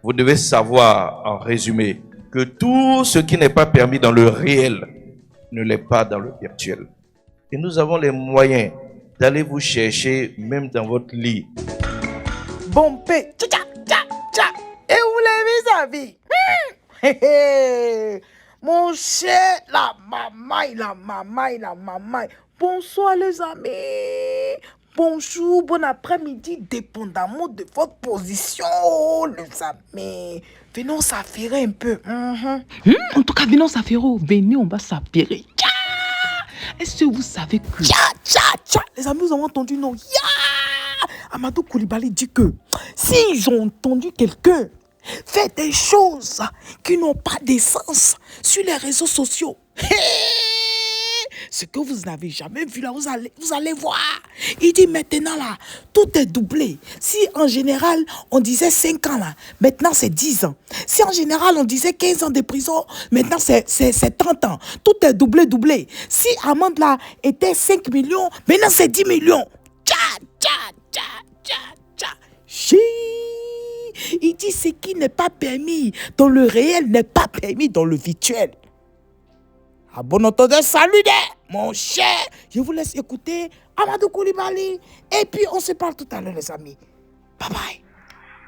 Vous devez savoir, en résumé, que tout ce qui n'est pas permis dans le réel ne l'est pas dans le virtuel. Et nous avons les moyens d'aller vous chercher même dans votre lit. Bompé, tcha tcha tcha tcha. Et où les vis-à-vis? Hé hé. Mon cher, la mamaille. Bonsoir les amis. Bonjour, bon après-midi, dépendamment de votre position, les amis. Venons s'affairer un peu. En tout cas, venons s'affairer. Venez, on va s'affairer. Est-ce que vous savez que... Tcha. Les amis, vous avez entendu, non? Amadou Koulibaly dit que s'ils ont entendu quelqu'un faire des choses qui n'ont pas d'essence sur les réseaux sociaux, ce que vous n'avez jamais vu là, vous allez voir. Il dit maintenant là, tout est doublé. Si en général on disait 5 ans là, maintenant c'est 10 ans. Si en général on disait 15 ans de prison, maintenant c'est 30 ans. Tout est doublé. Si amende là était 5 millions, maintenant c'est 10 millions. Tcha. Il dit ce qui n'est pas permis dans le réel n'est pas permis dans le virtuel. À bon entendeur, salut mon cher. Je vous laisse écouter Amadou Koulibaly. Et puis on se parle tout à l'heure les amis. Bye bye.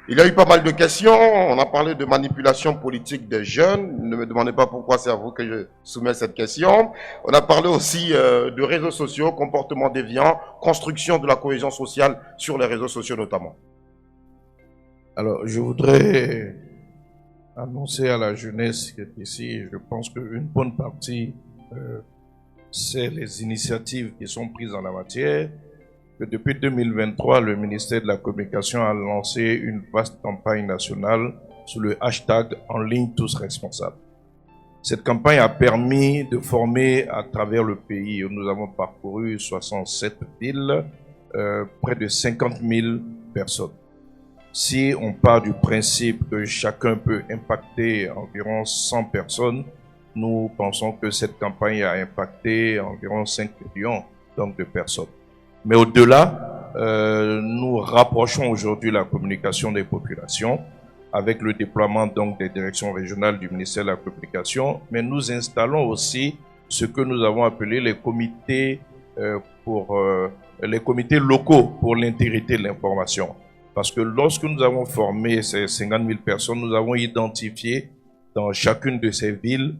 Il y a eu pas mal de questions. On a parlé de manipulation politique des jeunes. Ne me demandez pas pourquoi c'est à vous que je soumets cette question. On a parlé aussi de réseaux sociaux, comportement déviant, construction de la cohésion sociale sur les réseaux sociaux notamment. Alors, je voudrais annoncer à la jeunesse qui est ici, je pense qu'une bonne partie, c'est les initiatives qui sont prises en la matière. Que depuis 2023, le ministère de la Communication a lancé une vaste campagne nationale sous le hashtag « En ligne tous responsables ». Cette campagne a permis de former à travers le pays, nous avons parcouru 67 villes, près de 50 000 personnes. Si on part du principe que chacun peut impacter environ 100 personnes, nous pensons que cette campagne a impacté environ 5 millions donc, de personnes. Mais au-delà, nous rapprochons aujourd'hui la communication des populations avec le déploiement donc des directions régionales du ministère de la Communication, mais nous installons aussi ce que nous avons appelé les comités locaux pour l'intégrité de l'information. Parce que lorsque nous avons formé ces 50 000 personnes, nous avons identifié dans chacune de ces villes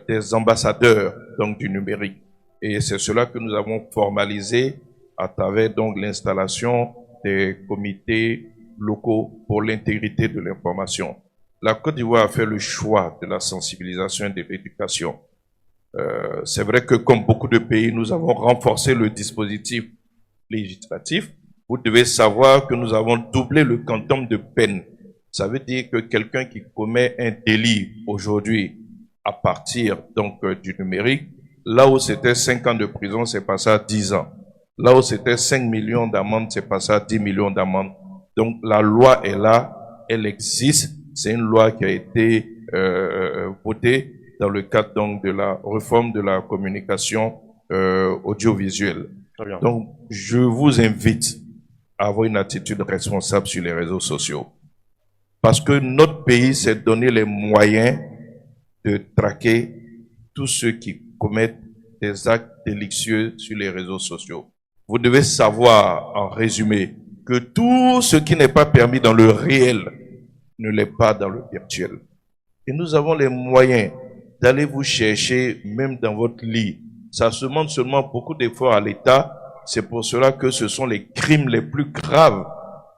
des ambassadeurs donc, du numérique. Et c'est cela que nous avons formalisé à travers donc l'installation des comités locaux pour l'intégrité de l'information. La Côte d'Ivoire a fait le choix de la sensibilisation et de l'éducation. C'est vrai que comme beaucoup de pays, nous avons renforcé le dispositif législatif. Vous devez savoir que nous avons doublé le quantum de peine. Ça veut dire que quelqu'un qui commet un délit aujourd'hui à partir donc du numérique, là où c'était 5 ans de prison, c'est passé à 10 ans. Là où c'était 5 millions d'amendes, c'est passé à 10 millions d'amendes. Donc la loi est là, elle existe. C'est une loi qui a été votée dans le cadre donc de la réforme de la communication audiovisuelle. Donc je vous invite à avoir une attitude responsable sur les réseaux sociaux. Parce que notre pays s'est donné les moyens de traquer tous ceux qui commettent des actes délictueux sur les réseaux sociaux. Vous devez savoir, en résumé, que tout ce qui n'est pas permis dans le réel ne l'est pas dans le virtuel. Et nous avons les moyens d'aller vous chercher même dans votre lit. Ça se demande seulement beaucoup d'efforts à l'État. C'est pour cela que ce sont les crimes les plus graves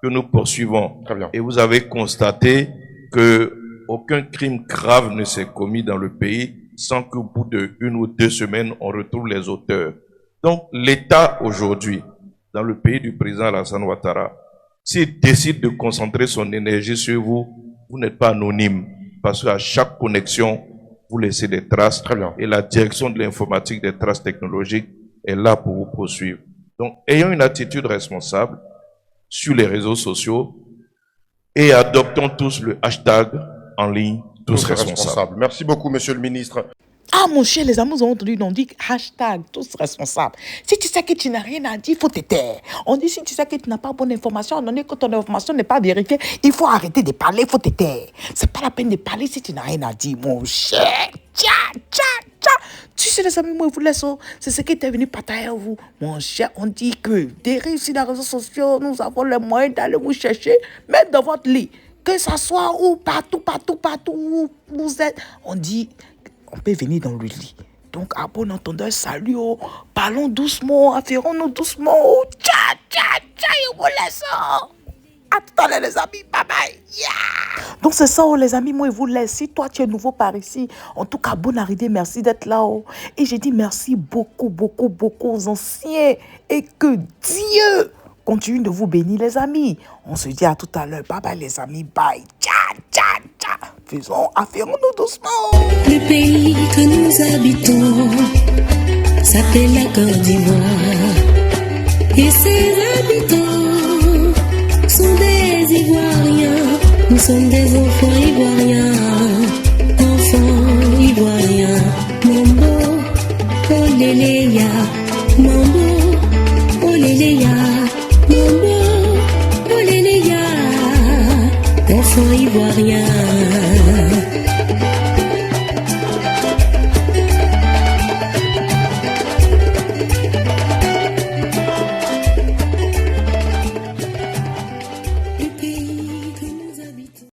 que nous poursuivons. Très bien. Et vous avez constaté que aucun crime grave ne s'est commis dans le pays sans qu'au bout de 1 ou 2 semaines, on retrouve les auteurs. Donc, l'État aujourd'hui, dans le pays du président Alassane Ouattara, s'il décide de concentrer son énergie sur vous, vous n'êtes pas anonyme. Parce qu'à chaque connexion, vous laissez des traces. Très bien. Et la direction de l'informatique des traces technologiques est là pour vous poursuivre. Donc, ayons une attitude responsable sur les réseaux sociaux et adoptons tous le hashtag en ligne, tous responsables. Merci beaucoup, monsieur le ministre. Ah, mon cher, les amis, nous avons entendu, on dit hashtag tous responsables. Si tu sais que tu n'as rien à dire, il faut te taire. On dit si tu sais que tu n'as pas bonne information, on dit que ton information n'est pas vérifiée, il faut arrêter de parler, il faut te taire. C'est pas la peine de parler si tu n'as rien à dire, mon cher. Tcha, tcha, tcha. Tu sais, les amis, moi, je vous laisse. C'est ce qui est venu partager à vous. Mon cher, on dit que derrière sur les réseaux sociaux, nous avons les moyens d'aller vous chercher, même dans votre lit. Que ça soit où, partout où vous êtes. On dit, on peut venir dans le lit. Donc, à bon entendeur, salut, parlons doucement, affairons-nous doucement. Tcha, tcha, tcha, je vous laisse. À tout à l'heure, les amis. Bye bye. Yeah. Donc, c'est ça, les amis. Moi, je vous laisse. Si toi, tu es nouveau par ici, en tout cas, bonne arrivée. Merci d'être là. Et j'ai dit merci beaucoup aux anciens. Et que Dieu continue de vous bénir, les amis. On se dit à tout à l'heure. Bye bye, les amis. Bye. Tcha, tcha, tcha. Faisons, affairons-nous doucement. Le pays que nous habitons s'appelle la Côte d'Ivoire. Et ses habitants sont des Ivoiriens. Nous sommes des enfants ivoiriens. Enfants ivoiriens. Mambo, oléléya. Mambo, oléléya. Mambo, oléléya. Enfants ivoiriens.